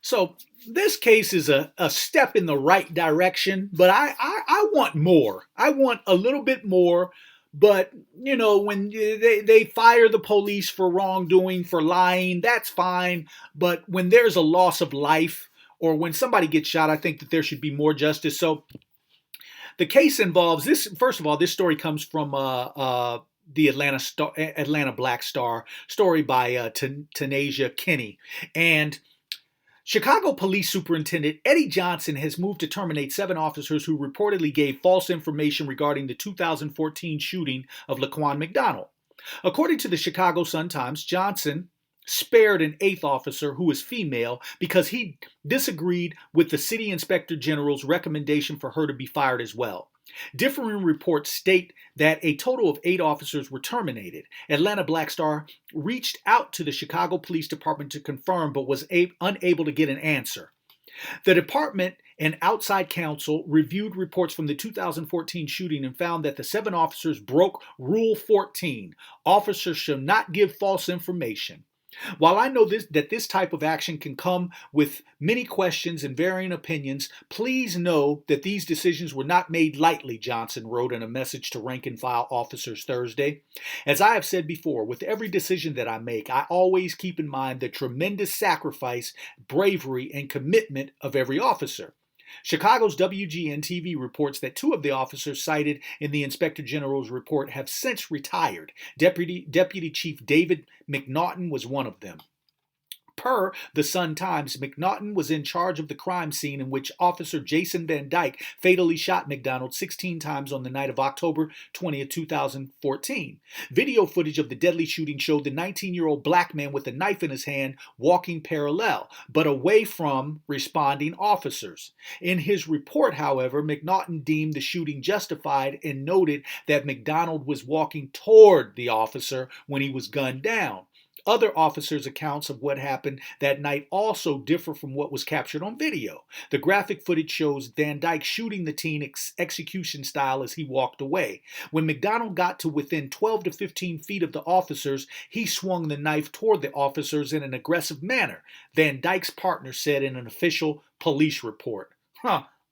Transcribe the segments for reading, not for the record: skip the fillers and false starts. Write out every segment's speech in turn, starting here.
So this case is a step in the right direction, but I want more. I want a little bit more. But, when they fire the police for wrongdoing, for lying, that's fine. But when there's a loss of life or when somebody gets shot, I think that there should be more justice. So the case involves this. First of all, this story comes from the Atlanta Black Star story by Tanasia Kinney. And Chicago Police Superintendent Eddie Johnson has moved to terminate 7 officers who reportedly gave false information regarding the 2014 shooting of Laquan McDonald. According to the Chicago Sun-Times, Johnson spared an 8th officer who is female because he disagreed with the city inspector general's recommendation for her to be fired as well. Differing reports state that a total of 8 officers were terminated. Atlanta Black Star reached out to the Chicago Police Department to confirm but was unable to get an answer. The department and outside counsel reviewed reports from the 2014 shooting and found that the 7 officers broke Rule 14. Officers shall not give false information. While I know that this type of action can come with many questions and varying opinions, please know that these decisions were not made lightly, Johnson wrote in a message to rank-and-file officers Thursday. As I have said before, with every decision that I make, I always keep in mind the tremendous sacrifice, bravery, and commitment of every officer. Chicago's WGN-TV reports that 2 of the officers cited in the Inspector General's report have since retired. Deputy Chief David McNaughton was one of them. Per the Sun-Times, McNaughton was in charge of the crime scene in which Officer Jason Van Dyke fatally shot McDonald 16 times on the night of October 20, 2014. Video footage of the deadly shooting showed the 19-year-old black man with a knife in his hand walking parallel, but away from responding officers. In his report, however, McNaughton deemed the shooting justified and noted that McDonald was walking toward the officer when he was gunned down. Other officers' accounts of what happened that night also differ from what was captured on video. The graphic footage shows Van Dyke shooting the teen execution style as he walked away. When McDonald got to within 12 to 15 feet of the officers, he swung the knife toward the officers in an aggressive manner, Van Dyke's partner said in an official police report.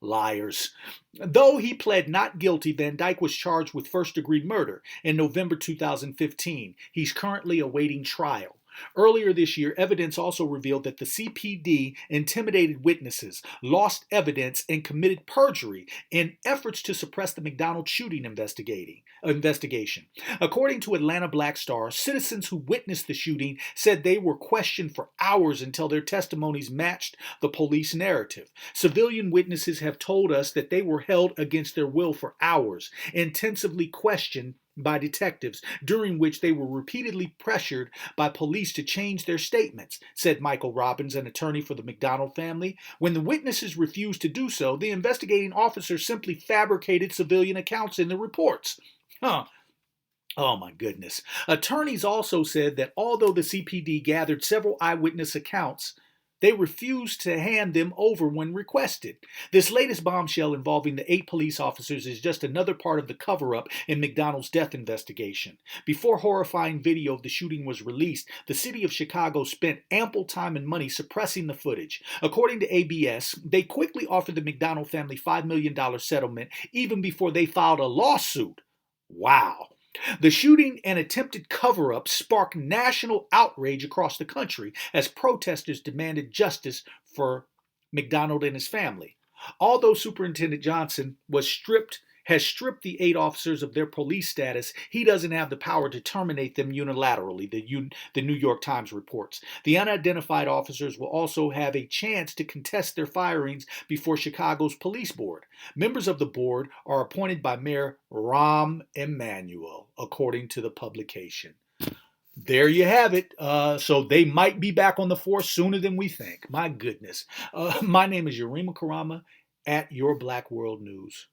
Liars. Though he pled not guilty, Van Dyke was charged with first-degree murder in November 2015. He's currently awaiting trial. Earlier this year, evidence also revealed that the CPD intimidated witnesses, lost evidence, and committed perjury in efforts to suppress the McDonald shooting investigation. According to Atlanta Black Star, citizens who witnessed the shooting said they were questioned for hours until their testimonies matched the police narrative. Civilian witnesses have told us that they were held against their will for hours, intensively questioned by detectives, during which they were repeatedly pressured by police to change their statements, said Michael Robbins, an attorney for the McDonald family. When the witnesses refused to do so, the investigating officers simply fabricated civilian accounts in the reports. Oh my goodness. Attorneys also said that although the CPD gathered several eyewitness accounts, they refused to hand them over when requested. This latest bombshell involving the 8 police officers is just another part of the cover-up in McDonald's death investigation. Before horrifying video of the shooting was released, the city of Chicago spent ample time and money suppressing the footage. According to ABS, they quickly offered the McDonald family $5 million settlement even before they filed a lawsuit. Wow. The shooting and attempted cover-up sparked national outrage across the country as protesters demanded justice for McDonald and his family. Although Superintendent Johnson has stripped the 8 officers of their police status, he doesn't have the power to terminate them unilaterally, the New York Times reports. The unidentified officers will also have a chance to contest their firings before Chicago's police board. Members of the board are appointed by Mayor Rahm Emanuel, according to the publication. There you have it. So they might be back on the force sooner than we think. My goodness. My name is Yarima Karama at Your Black World News.